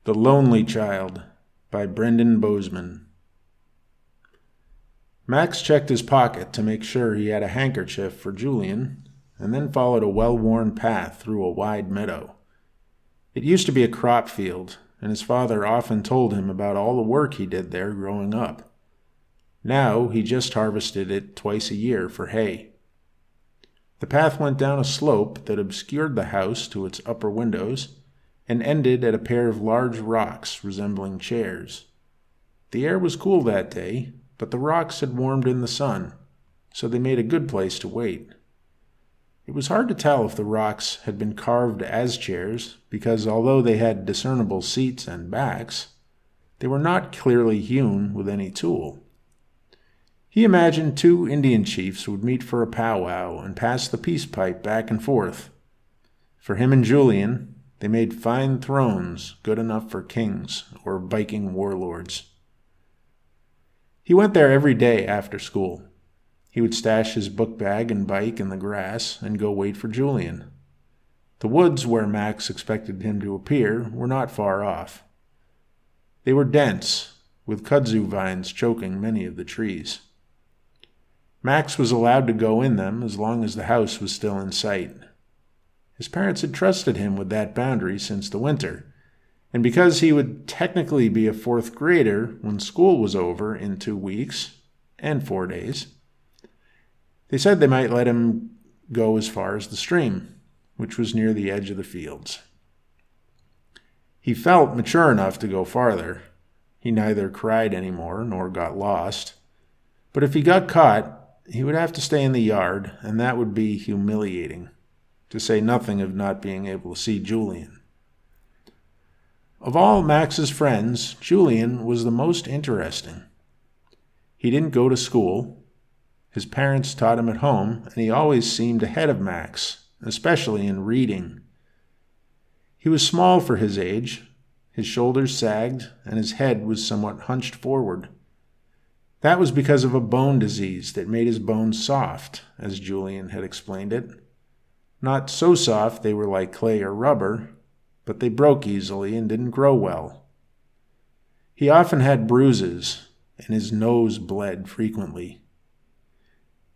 The Lonely Child by Brendan Bozeman. Max checked his pocket to make sure he had a handkerchief for Julian, and then followed a well-worn path through a wide meadow. It used to be a crop field, and his father often told him about all the work he did there growing up. Now he just harvested it twice a year for hay. The path went down a slope that obscured the house to its upper windows, and ended at a pair of large rocks resembling chairs. The air was cool that day, but the rocks had warmed in the sun, so they made a good place to wait. It was hard to tell if the rocks had been carved as chairs, because although they had discernible seats and backs, they were not clearly hewn with any tool. He imagined two Indian chiefs would meet for a powwow and pass the peace pipe back and forth. For him and Julian, they made fine thrones good enough for kings or Viking warlords. He went there every day after school. He would stash his book bag and bike in the grass and go wait for Julian. The woods where Max expected him to appear were not far off. They were dense, with kudzu vines choking many of the trees. Max was allowed to go in them as long as the house was still in sight. His parents had trusted him with that boundary since the winter, and because he would technically be a fourth grader when school was over in 2 weeks and 4 days, they said they might let him go as far as the stream, which was near the edge of the fields. He felt mature enough to go farther. He neither cried anymore nor got lost, but if he got caught, he would have to stay in the yard, and that would be humiliating, to say nothing of not being able to see Julian. Of all Max's friends, Julian was the most interesting. He didn't go to school. His parents taught him at home, and he always seemed ahead of Max, especially in reading. He was small for his age. His shoulders sagged, and his head was somewhat hunched forward. That was because of a bone disease that made his bones soft, as Julian had explained it. Not so soft they were like clay or rubber, but they broke easily and didn't grow well. He often had bruises, and his nose bled frequently.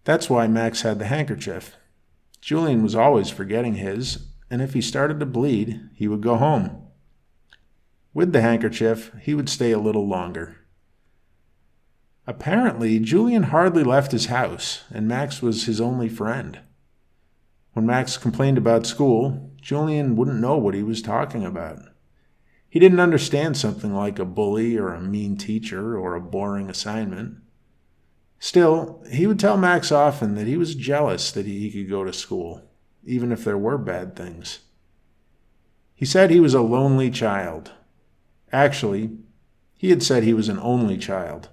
That's why Max had the handkerchief. Julian was always forgetting his, and if he started to bleed, he would go home. With the handkerchief, he would stay a little longer. Apparently, Julian hardly left his house, and Max was his only friend. When Max complained about school, Julian wouldn't know what he was talking about. He didn't understand something like a bully or a mean teacher or a boring assignment. Still, he would tell Max often that he was jealous that he could go to school, even if there were bad things. He said he was a lonely child. Actually, he had said he was an only child,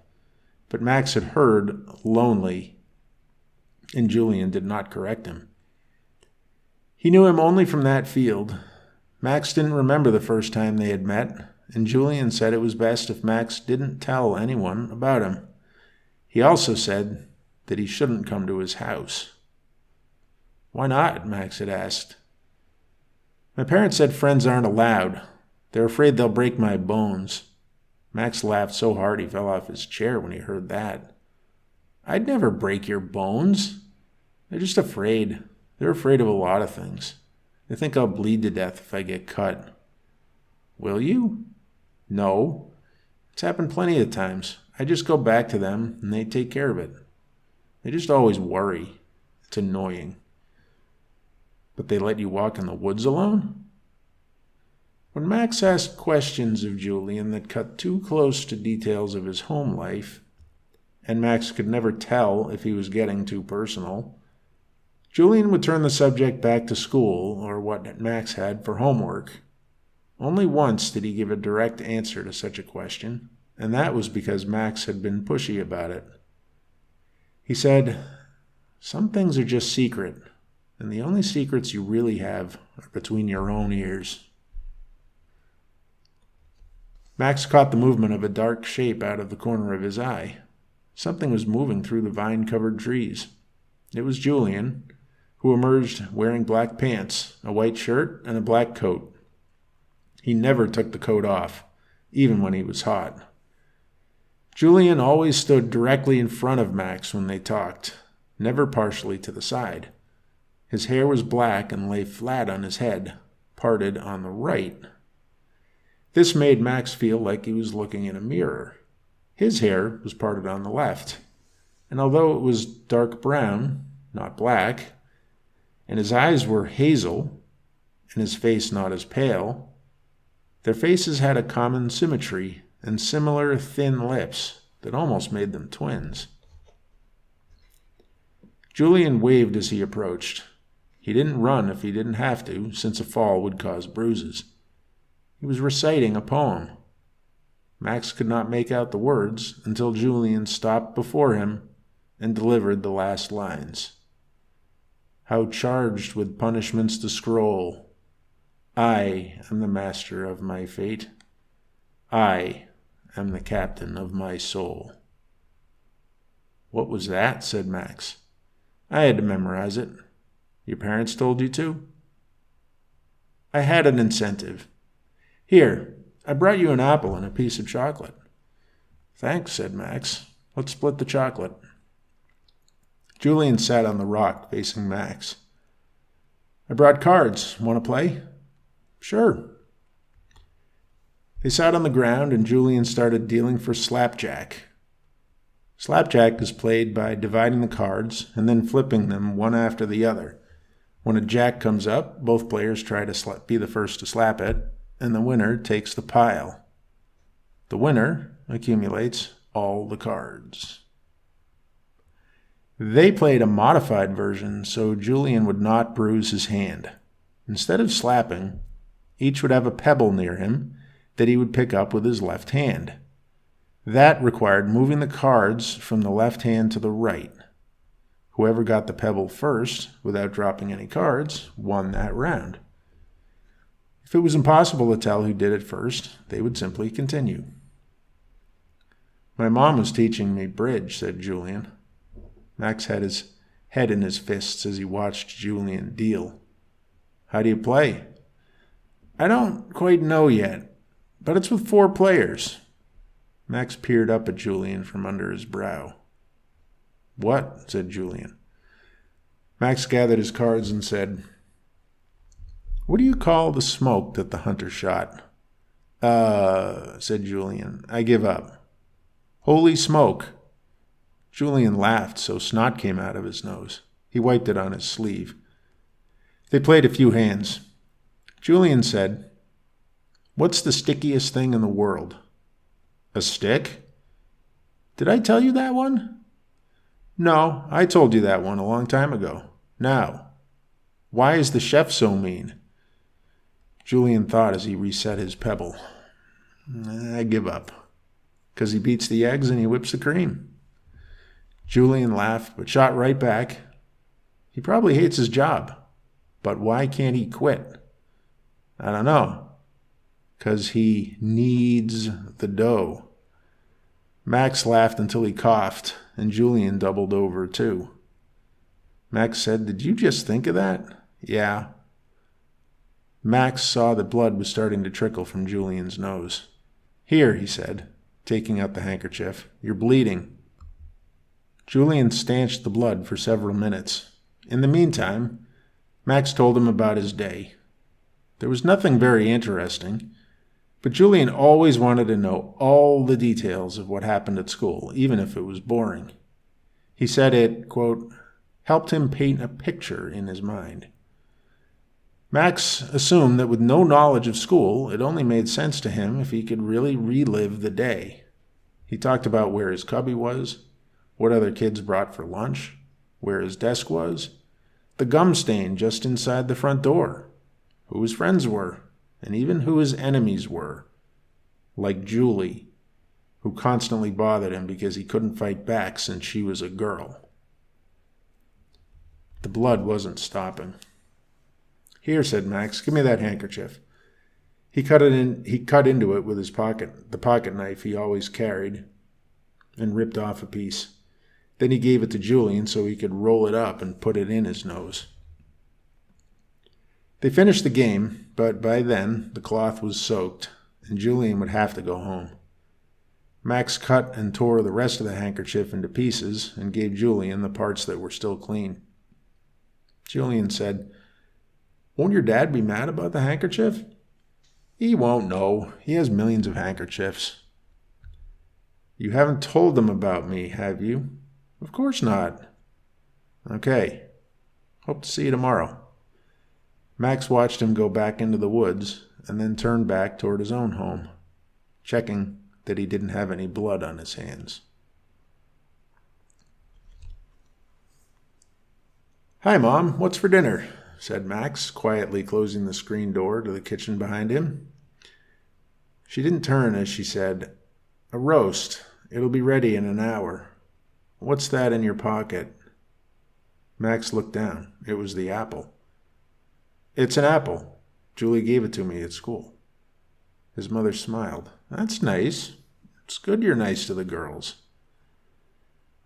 but Max had heard lonely, and Julian did not correct him. He knew him only from that field. Max didn't remember the first time they had met, and Julian said it was best if Max didn't tell anyone about him. He also said that he shouldn't come to his house. "Why not?" Max had asked. "My parents said friends aren't allowed. They're afraid they'll break my bones." Max laughed so hard he fell off his chair when he heard that. "I'd never break your bones. They're just afraid. They're afraid of a lot of things. They think I'll bleed to death if I get cut." "Will you?" "No. It's happened plenty of times. I just go back to them, and they take care of it. They just always worry. It's annoying." "But they let you walk in the woods alone?" When Max asked questions of Julian that cut too close to details of his home life, and Max could never tell if he was getting too personal, Julian would turn the subject back to school or what Max had for homework. Only once did he give a direct answer to such a question, and that was because Max had been pushy about it. He said, "Some things are just secret, and the only secrets you really have are between your own ears." Max caught the movement of a dark shape out of the corner of his eye. Something was moving through the vine-covered trees. It was Julian, who emerged wearing black pants, a white shirt, and a black coat. He never took the coat off, even when he was hot. Julian always stood directly in front of Max when they talked, never partially to the side. His hair was black and lay flat on his head, parted on the right. This made Max feel like he was looking in a mirror. His hair was parted on the left, and although it was dark brown, not black, and his eyes were hazel, and his face not as pale, their faces had a common symmetry and similar thin lips that almost made them twins. Julian waved as he approached. He didn't run if he didn't have to, since a fall would cause bruises. He was reciting a poem. Max could not make out the words until Julian stopped before him and delivered the last lines. How charged with punishments to scroll. I am the master of my fate. I am the captain of my soul. What was that? Said Max. I had to memorize it. Your parents told you to? I had an incentive. Here, I brought you an apple and a piece of chocolate. Thanks, said Max. Let's split the chocolate. Julian sat on the rock facing Max. I brought cards. Want to play? Sure. They sat on the ground and Julian started dealing for slapjack. Slapjack is played by dividing the cards and then flipping them one after the other. When a jack comes up, both players try to be the first to slap it, and the winner takes the pile. The winner accumulates all the cards. They played a modified version so Julian would not bruise his hand. Instead of slapping, each would have a pebble near him that he would pick up with his left hand. That required moving the cards from the left hand to the right. Whoever got the pebble first, without dropping any cards, won that round. If it was impossible to tell who did it first, they would simply continue. My mom was teaching me bridge, said Julian. Max had his head in his fists as he watched Julian deal. How do you play? I don't quite know yet, but it's with 4 players. Max peered up at Julian from under his brow. What? Said Julian. Max gathered his cards and said, What do you call the smoke that the hunter shot? Said Julian. I give up. Holy smoke. Julian laughed so snot came out of his nose. He wiped it on his sleeve. They played a few hands. Julian said, What's the stickiest thing in the world? A stick? Did I tell you that one? No, I told you that one a long time ago. Now, why is the chef so mean? Julian thought as he reset his pebble. I give up. 'Cause he beats the eggs and he whips the cream. Julian laughed, but shot right back. He probably hates his job. But why can't he quit? I don't know. 'Cause he needs the dough. Max laughed until he coughed, and Julian doubled over too. Max said, Did you just think of that? Yeah. Max saw that blood was starting to trickle from Julian's nose. Here, he said, taking out the handkerchief. You're bleeding. Julian stanched the blood for several minutes. In the meantime, Max told him about his day. There was nothing very interesting, but Julian always wanted to know all the details of what happened at school, even if it was boring. He said it, quote, helped him paint a picture in his mind. Max assumed that with no knowledge of school, it only made sense to him if he could really relive the day. He talked about where his cubby was, what other kids brought for lunch, where his desk was, the gum stain just inside the front door, who his friends were, and even who his enemies were, like Julie, who constantly bothered him because he couldn't fight back since she was a girl. The blood wasn't stopping. Here, said Max, give me that handkerchief. He cut into it with the pocket knife he always carried, and ripped off a piece. Then he gave it to Julian so he could roll it up and put it in his nose. They finished the game, but by then the cloth was soaked, and Julian would have to go home. Max cut and tore the rest of the handkerchief into pieces and gave Julian the parts that were still clean. Julian said, "Won't your dad be mad about the handkerchief?" "He won't know. He has millions of handkerchiefs." "You haven't told them about me, have you?" "Of course not." "Okay. Hope to see you tomorrow." Max watched him go back into the woods and then turned back toward his own home, checking that he didn't have any blood on his hands. "Hi, Mom. What's for dinner?" said Max, quietly closing the screen door to the kitchen behind him. She didn't turn as she said, "A roast. It'll be ready in an hour. What's that in your pocket?" Max looked down. It was the apple. "It's an apple. Julie gave it to me at school." His mother smiled. "That's nice. It's good you're nice to the girls."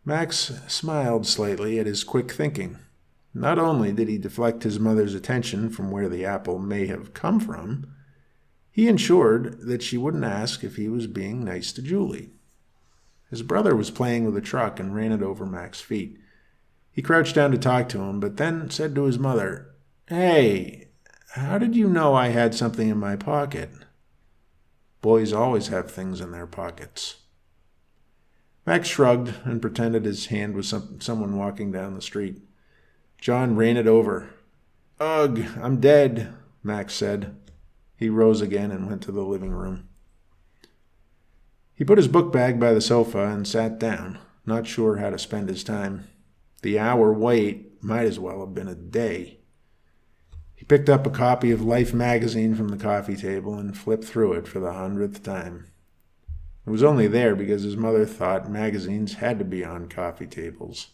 Max smiled slightly at his quick thinking. Not only did he deflect his mother's attention from where the apple may have come from, he ensured that she wouldn't ask if he was being nice to Julie. His brother was playing with a truck and ran it over Max's feet. He crouched down to talk to him, but then said to his mother, "Hey, how did you know I had something in my pocket?" Boys always have things in their pockets. Max shrugged and pretended his hand was someone walking down the street. John ran it over. "Ugh, I'm dead," Max said. He rose again and went to the living room. He put his book bag by the sofa and sat down, not sure how to spend his time. The hour wait might as well have been a day. He picked up a copy of Life magazine from the coffee table and flipped through it for the 100th time. It was only there because his mother thought magazines had to be on coffee tables.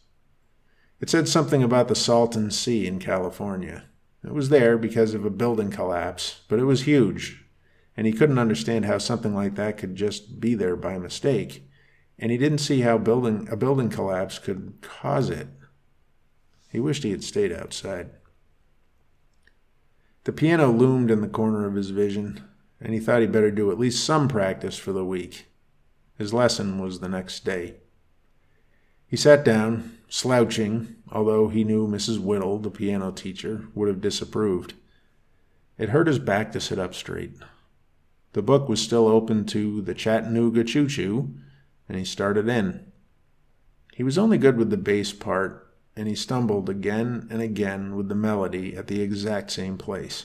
It said something about the Salton Sea in California. It was there because of a building collapse, but it was huge, and he couldn't understand how something like that could just be there by mistake, and he didn't see how a building collapse could cause it. He wished he had stayed outside. The piano loomed in the corner of his vision, and he thought he'd better do at least some practice for the week. His lesson was the next day. He sat down, slouching, although he knew Mrs. Whittle, the piano teacher, would have disapproved. It hurt his back to sit up straight. The book was still open to the Chattanooga Choo-Choo, and he started in. He was only good with the bass part, and he stumbled again and again with the melody at the exact same place.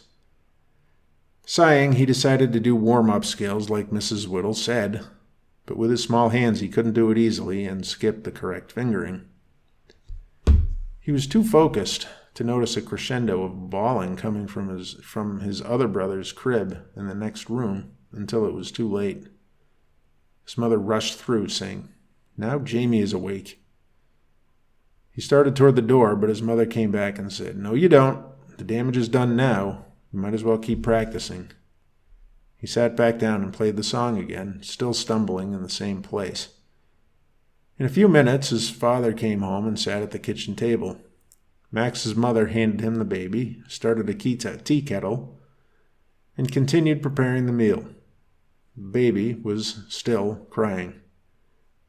Sighing, he decided to do warm-up skills like Mrs. Whittle said, but with his small hands he couldn't do it easily and skipped the correct fingering. He was too focused to notice a crescendo of bawling coming from his other brother's crib in the next room until it was too late. His mother rushed through, saying, "Now Jamie is awake." He started toward the door, but his mother came back and said, "No, you don't. The damage is done now. You might as well keep practicing." He sat back down and played the song again, still stumbling in the same place. In a few minutes, his father came home and sat at the kitchen table. Max's mother handed him the baby, started a tea kettle, and continued preparing the meal. Baby was still crying.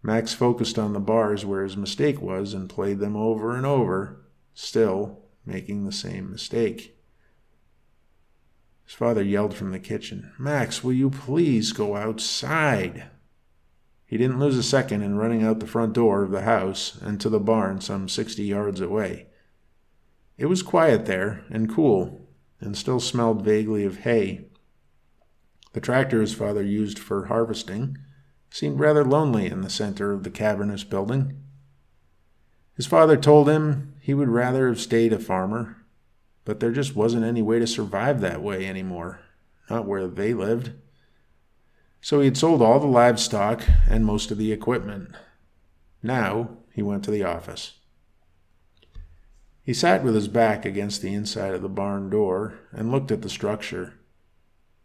Max focused on the bars where his mistake was and played them over and over, still making the same mistake. His father yelled from the kitchen, "Max, will you please go outside?" He didn't lose a second in running out the front door of the house and to the barn some 60 yards away. It was quiet there and cool, and still smelled vaguely of hay. The tractor his father used for harvesting seemed rather lonely in the center of the cavernous building. His father told him he would rather have stayed a farmer, but there just wasn't any way to survive that way anymore, not where they lived. So he had sold all the livestock and most of the equipment. Now he went to the office. He sat with his back against the inside of the barn door and looked at the structure.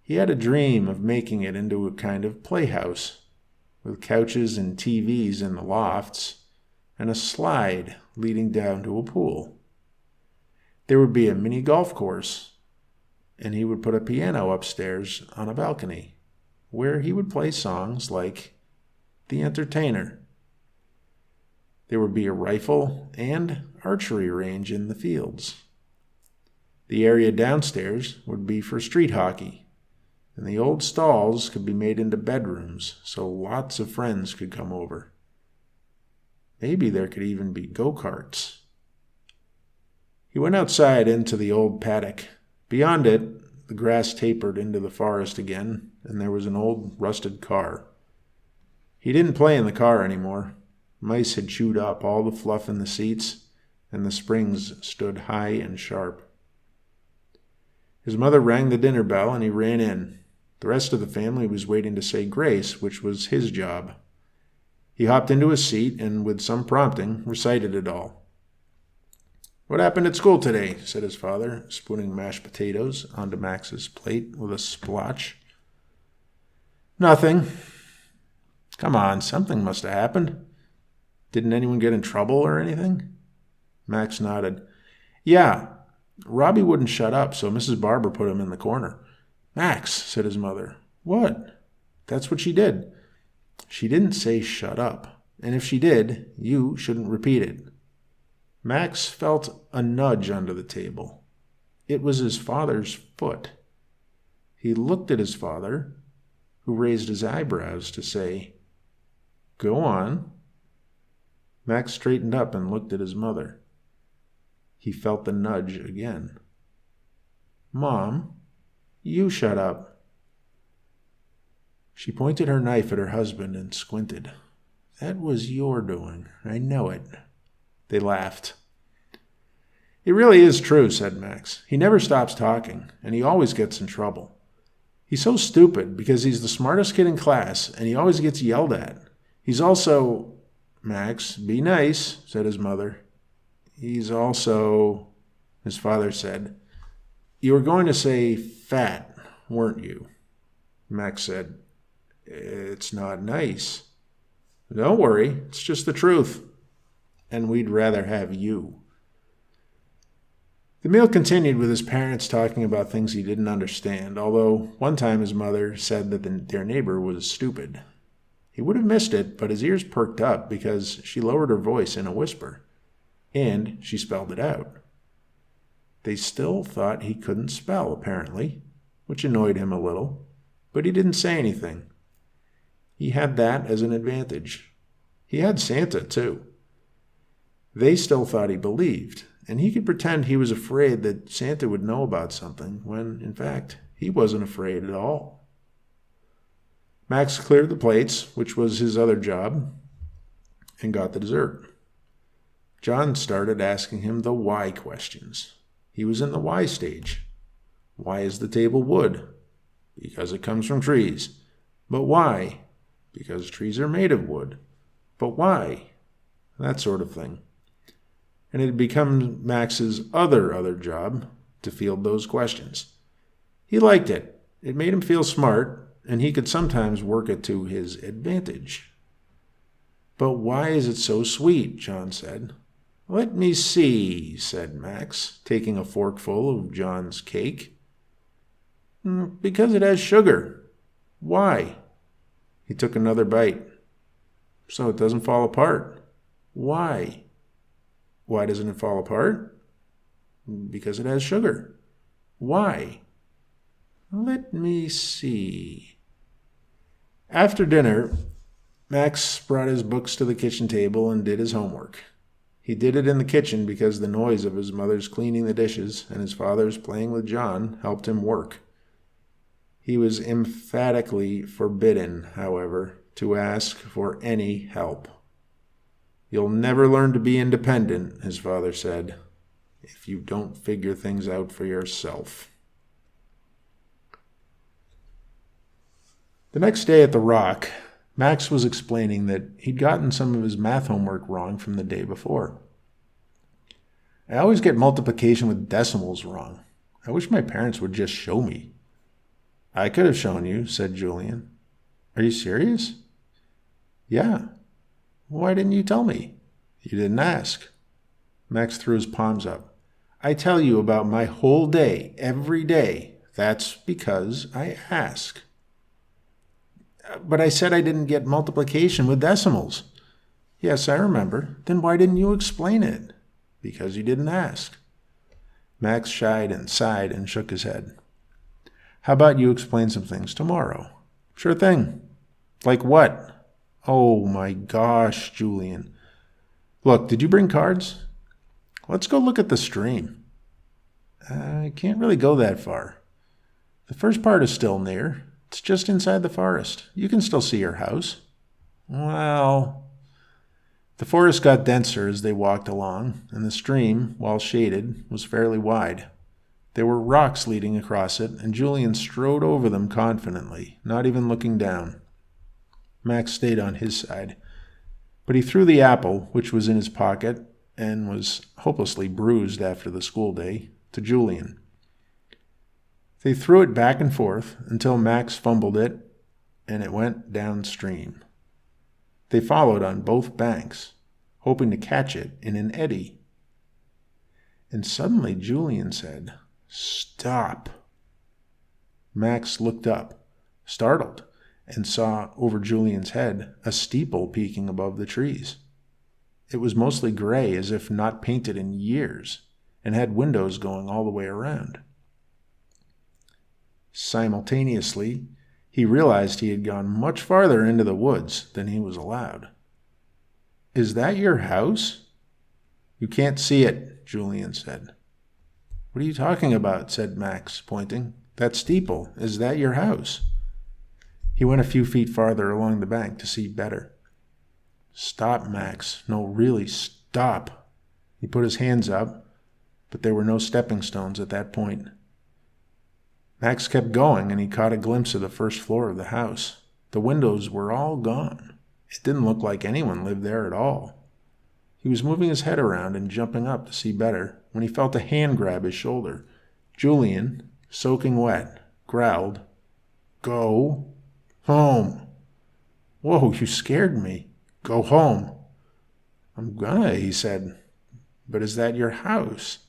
He had a dream of making it into a kind of playhouse, with couches and TVs in the lofts, and a slide leading down to a pool. There would be a mini golf course, and he would put a piano upstairs on a balcony, where he would play songs like The Entertainer. There would be a rifle and archery range in the fields. The area downstairs would be for street hockey, and the old stalls could be made into bedrooms so lots of friends could come over. Maybe there could even be go-karts. He went outside into the old paddock. Beyond it, the grass tapered into the forest again, and there was an old rusted car. He didn't play in the car anymore. Mice had chewed up all the fluff in the seats, and the springs stood high and sharp. His mother rang the dinner bell, and he ran in. The rest of the family was waiting to say grace, which was his job. He hopped into his seat and, with some prompting, recited it all. "What happened at school today?" said his father, spooning mashed potatoes onto Max's plate with a splotch. "Nothing." "Come on, something must have happened. Didn't anyone get in trouble or anything?" Max nodded. "Yeah, Robbie wouldn't shut up, so Mrs. Barber put him in the corner." "Max," said his mother. "What?" "That's what she did. She didn't say shut up, and if she did, you shouldn't repeat it." Max felt a nudge under the table. It was his father's foot. He looked at his father, who raised his eyebrows to say, "Go on." Max straightened up and looked at his mother. He felt the nudge again. "Mom, you shut up." She pointed her knife at her husband and squinted. "That was your doing. I know it." They laughed. "It really is true," said Max. "He never stops talking, and he always gets in trouble. He's so stupid because he's the smartest kid in class, and he always gets yelled at. He's also—" "Max, be nice," said his mother. "He's also—" his father said. "You were going to say fat, weren't you?" Max said, "It's not nice." "Don't worry, it's just the truth. And we'd rather have you." The meal continued with his parents talking about things he didn't understand, although one time his mother said that their neighbor was stupid. He would have missed it, but his ears perked up because she lowered her voice in a whisper, and she spelled it out. They still thought he couldn't spell, apparently, which annoyed him a little, but he didn't say anything. He had that as an advantage. He had Santa, too. They still thought he believed, and he could pretend he was afraid that Santa would know about something when, in fact, he wasn't afraid at all. Max cleared the plates, which was his other job, and got the dessert. John started asking him the why questions. He was in the why stage. Why is the table wood? Because it comes from trees. But why? Because trees are made of wood. But why? That sort of thing. And it had become Max's other job to field those questions. He liked it. It made him feel smart, and he could sometimes work it to his advantage. "But why is it so sweet?" John said. "Let me see," said Max, taking a forkful of John's cake. "Because it has sugar." "Why?" He took another bite. "So it doesn't fall apart." "Why?" "Why doesn't it fall apart?" "Because it has sugar." "Why?" "Let me see." After dinner, Max brought his books to the kitchen table and did his homework. He did it in the kitchen because the noise of his mother's cleaning the dishes and his father's playing with John helped him work. He was emphatically forbidden, however, to ask for any help. "You'll never learn to be independent," his father said, "if you don't figure things out for yourself." The next day at the Rock, Max was explaining that he'd gotten some of his math homework wrong from the day before. "I always get multiplication with decimals wrong. I wish my parents would just show me." "I could have shown you," said Julian. "Are you serious?" "Yeah." "Why didn't you tell me?" "You didn't ask." Max threw his palms up. "I tell you about my whole day, every day, That's because I ask. But I said I didn't get multiplication with decimals. Yes, I remember. Then why didn't you explain it? Because you didn't ask. Max shied and sighed and shook his head. How about you explain some things tomorrow? Sure thing. Like what? Oh my gosh, Julian. Look, did you bring cards? Let's go look at the stream. I can't really go that far. The first part is still near. It's just inside the forest. You can still see your house. Well, the forest got denser as they walked along, and the stream, while shaded, was fairly wide. There were rocks leading across it, and Julian strode over them confidently, not even looking down. Max stayed on his side, but he threw the apple, which was in his pocket and was hopelessly bruised after the school day, to Julian. They threw it back and forth until Max fumbled it, and it went downstream. They followed on both banks, hoping to catch it in an eddy. And suddenly Julian said, "Stop." Max looked up, startled, and saw over Julian's head a steeple peeking above the trees. It was mostly gray, as if not painted in years, and had windows going all the way around. Simultaneously, he realized he had gone much farther into the woods than he was allowed. "Is that your house?" "You can't see it," Julian said. "What are you talking about?" said Max, pointing. "That steeple. Is that your house?" He went a few feet farther along the bank to see better. "Stop, Max. No, really, stop." He put his hands up, but there were no stepping stones at that point. Max kept going, and he caught a glimpse of the first floor of the house. The windows were all gone. It didn't look like anyone lived there at all. He was moving his head around and jumping up to see better when he felt a hand grab his shoulder. Julian, soaking wet, growled, "Go home." "Whoa, you scared me. Go home." "I'm gonna," he said. "But is that your house?"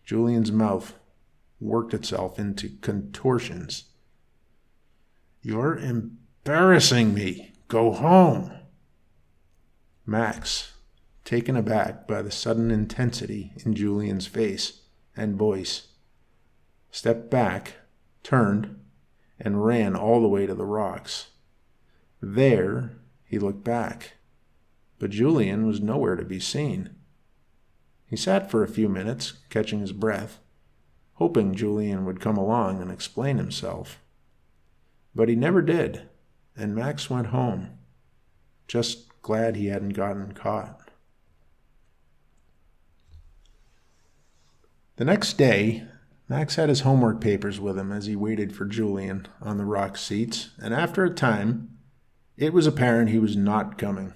Julian's mouth worked itself into contortions. "You're embarrassing me. Go home." Max, taken aback by the sudden intensity in Julian's face and voice, stepped back, turned, and ran all the way to the rocks. There, he looked back, but Julian was nowhere to be seen. He sat for a few minutes, catching his breath, hoping Julian would come along and explain himself. But he never did, and Max went home, just glad he hadn't gotten caught. The next day, Max had his homework papers with him as he waited for Julian on the rock seats, and after a time, it was apparent he was not coming.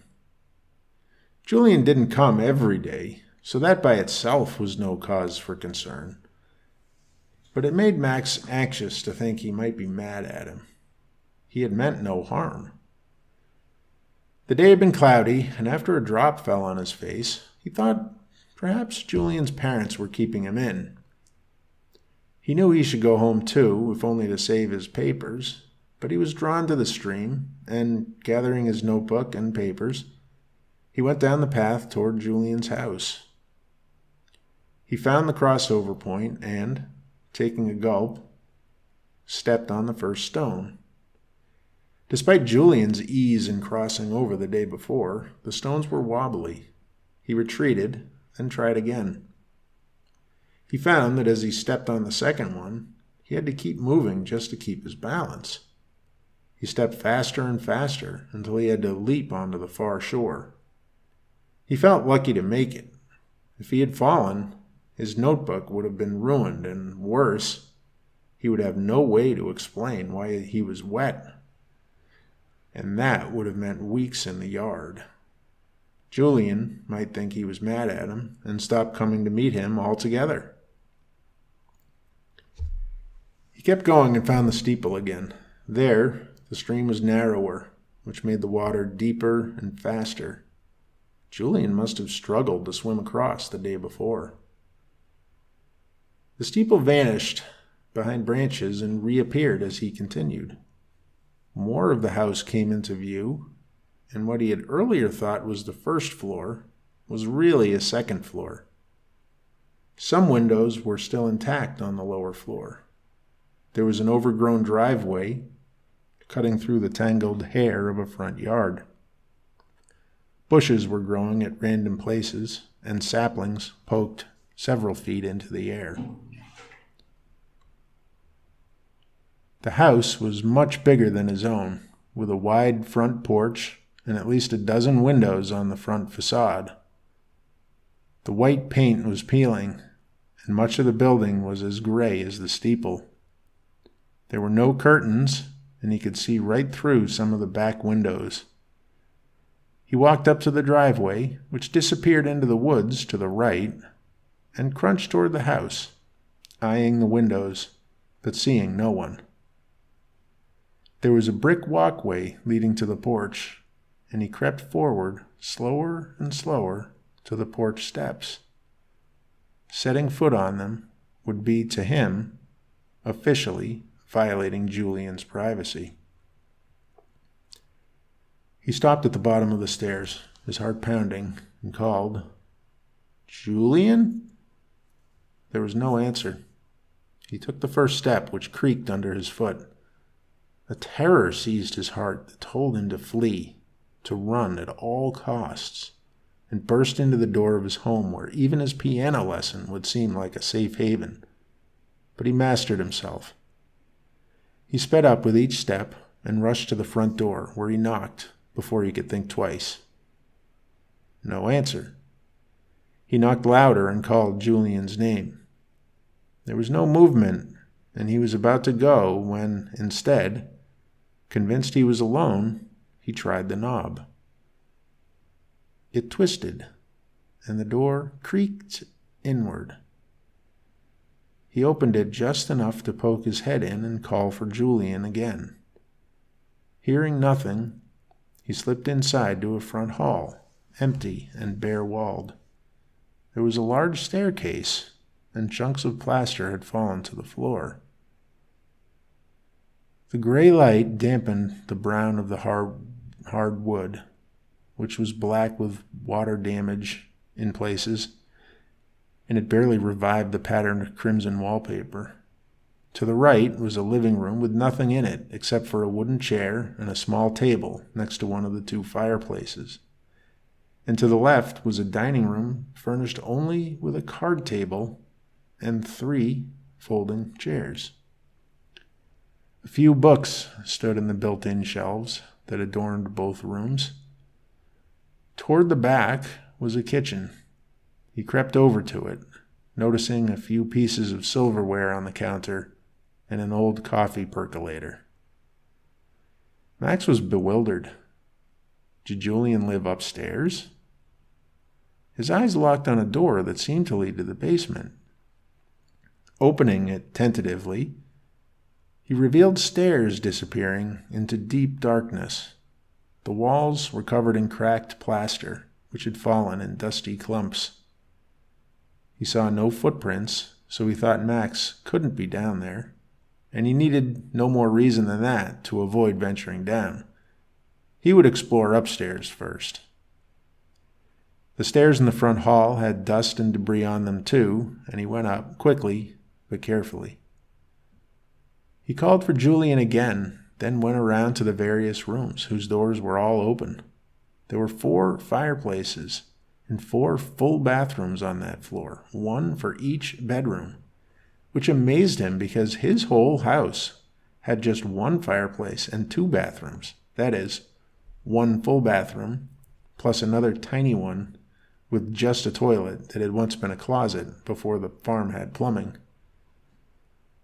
Julian didn't come every day, so that by itself was no cause for concern. But it made Max anxious to think he might be mad at him. He had meant no harm. The day had been cloudy, and after a drop fell on his face, he thought perhaps Julian's parents were keeping him in. He knew he should go home too, if only to save his papers, but he was drawn to the stream, and gathering his notebook and papers, he went down the path toward Julian's house. He found the crossover point and, taking a gulp, stepped on the first stone. Despite Julian's ease in crossing over the day before, the stones were wobbly. He retreated and tried again. He found that as he stepped on the second one, he had to keep moving just to keep his balance. He stepped faster and faster until he had to leap onto the far shore. He felt lucky to make it. If he had fallen, his notebook would have been ruined, and worse, he would have no way to explain why he was wet. And that would have meant weeks in the yard. Julian might think he was mad at him and stop coming to meet him altogether. He kept going and found the steeple again. There, the stream was narrower, which made the water deeper and faster. Julian must have struggled to swim across the day before. The steeple vanished, behind branches and reappeared as he continued. More of the house came into view, and what he had earlier thought was the first floor was really a second floor. Some windows were still intact on the lower floor. There was an overgrown driveway cutting through the tangled hair of a front yard. Bushes were growing at random places, and saplings poked several feet into the air. The house was much bigger than his own, with a wide front porch and at least a dozen windows on the front facade. The white paint was peeling, and much of the building was as gray as the steeple. There were no curtains, and he could see right through some of the back windows. He walked up to the driveway, which disappeared into the woods to the right, and crunched toward the house, eyeing the windows, but seeing no one. There was a brick walkway leading to the porch, and he crept forward slower and slower to the porch steps. Setting foot on them would be, to him, officially violating Julian's privacy. He stopped at the bottom of the stairs, his heart pounding, and called, "Julian?" There was no answer. He took the first step, which creaked under his foot. A terror seized his heart that told him to flee, to run at all costs, and burst into the door of his home where even his piano lesson would seem like a safe haven. But he mastered himself. He sped up with each step and rushed to the front door, where he knocked before he could think twice. No answer. He knocked louder and called Julian's name. There was no movement, and he was about to go when, instead, convinced he was alone, he tried the knob. It twisted, and the door creaked inward. He opened it just enough to poke his head in and call for Julian again. Hearing nothing, he slipped inside to a front hall, empty and bare-walled. There was a large staircase, and chunks of plaster had fallen to the floor. The gray light dampened the brown of the hard wood, which was black with water damage in places, and it barely revived the patterned crimson wallpaper. To the right was a living room with nothing in it except for a wooden chair and a small table next to one of the two fireplaces. And to the left was a dining room furnished only with a card table and 3 folding chairs. A few books stood in the built-in shelves that adorned both rooms. Toward the back was a kitchen. He crept over to it, noticing a few pieces of silverware on the counter and an old coffee percolator. Max was bewildered. Did Julian live upstairs? His eyes locked on a door that seemed to lead to the basement. Opening it tentatively, he revealed stairs disappearing into deep darkness. The walls were covered in cracked plaster, which had fallen in dusty clumps. He saw no footprints, so he thought Max couldn't be down there, and he needed no more reason than that to avoid venturing down. He would explore upstairs first. The stairs in the front hall had dust and debris on them too, and he went up, quickly but carefully. He called for Julian again, then went around to the various rooms, whose doors were all open. There were 4 fireplaces and 4 full bathrooms on that floor, 1 for each bedroom, which amazed him because his whole house had just 1 fireplace and 2 bathrooms. That is, 1 full bathroom plus another tiny one with just a toilet that had once been a closet before the farm had plumbing.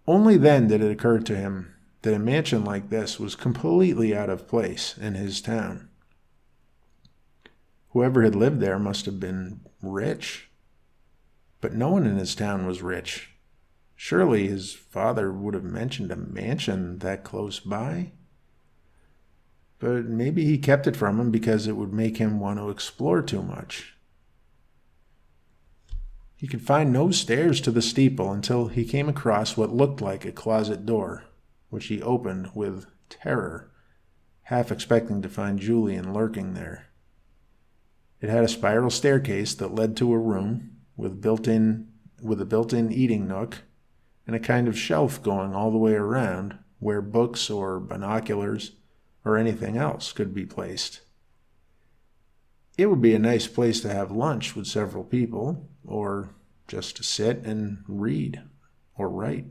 Only then did it occur to him that a mansion like this was completely out of place in his town. Whoever had lived there must have been rich. But no one in his town was rich. Surely his father would have mentioned a mansion that close by. But maybe he kept it from him because it would make him want to explore too much. He could find no stairs to the steeple until he came across what looked like a closet door, which he opened with terror, half expecting to find Julian lurking there. It had a spiral staircase that led to a room with a built-in eating nook and a kind of shelf going all the way around where books or binoculars or anything else could be placed. It would be a nice place to have lunch with several people, or just to sit and read or write.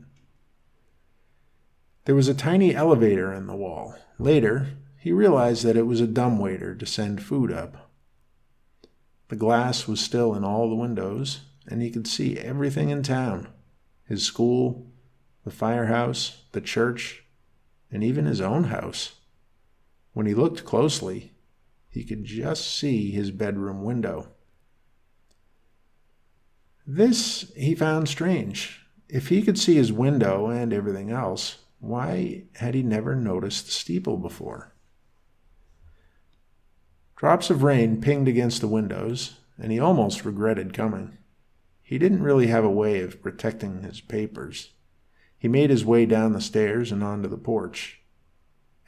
There was a tiny elevator in the wall. Later, he realized that it was a dumbwaiter to send food up. The glass was still in all the windows, and he could see everything in town: his school, the firehouse, the church, and even his own house. When he looked closely, he could just see his bedroom window. This he found strange. If he could see his window and everything else, why had he never noticed the steeple before? Drops of rain pinged against the windows, and he almost regretted coming. He didn't really have a way of protecting his papers. He made his way down the stairs and onto the porch.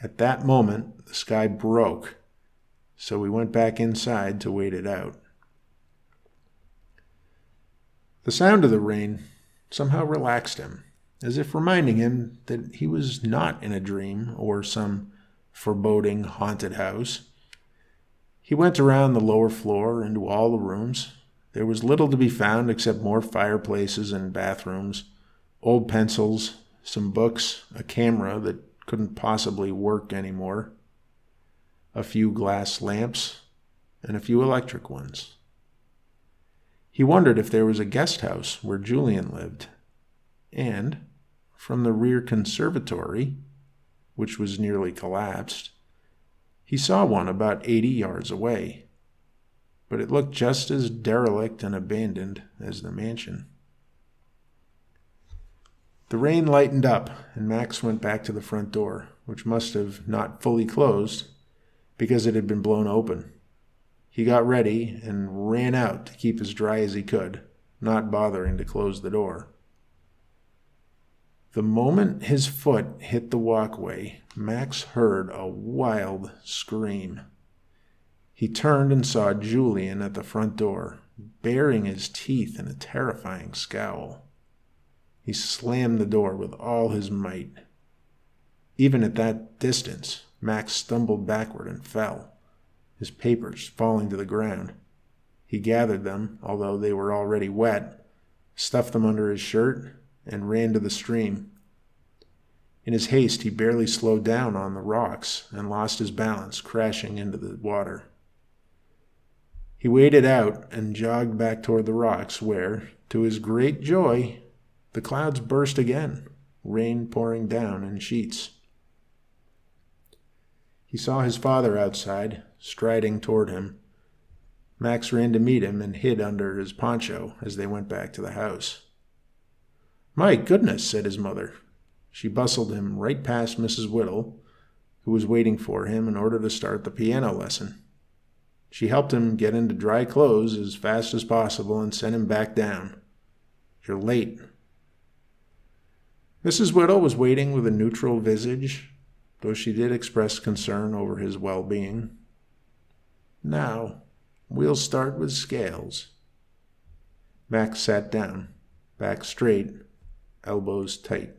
At that moment, the sky broke, so he went back inside to wait it out. The sound of the rain somehow relaxed him, as if reminding him that he was not in a dream or some foreboding haunted house. He went around the lower floor into all the rooms. There was little to be found except more fireplaces and bathrooms, old pencils, some books, a camera that couldn't possibly work anymore, a few glass lamps, and a few electric ones. He wondered if there was a guest house where Julian lived, and from the rear conservatory, which was nearly collapsed, he saw one about 80 yards away, but it looked just as derelict and abandoned as the mansion. The rain lightened up, and Max went back to the front door, which must have not fully closed because it had been blown open. He got ready and ran out to keep as dry as he could, not bothering to close the door. The moment his foot hit the walkway, Max heard a wild scream. He turned and saw Julian at the front door, baring his teeth in a terrifying scowl. He slammed the door with all his might. Even at that distance, Max stumbled backward and fell, his papers falling to the ground. He gathered them, although they were already wet, stuffed them under his shirt, and ran to the stream. In his haste, he barely slowed down on the rocks and lost his balance, crashing into the water. He waded out and jogged back toward the rocks where, to his great joy, the clouds burst again, rain pouring down in sheets. He saw his father outside, striding toward him. Max ran to meet him and hid under his poncho as they went back to the house. "My goodness," said his mother. She bustled him right past Mrs. Whittle, who was waiting for him in order to start the piano lesson. She helped him get into dry clothes as fast as possible and sent him back down. "You're late." Mrs. Whittle was waiting with a neutral visage, though she did express concern over his well-being. "Now, we'll start with scales." Max sat down, back straight, elbows tight.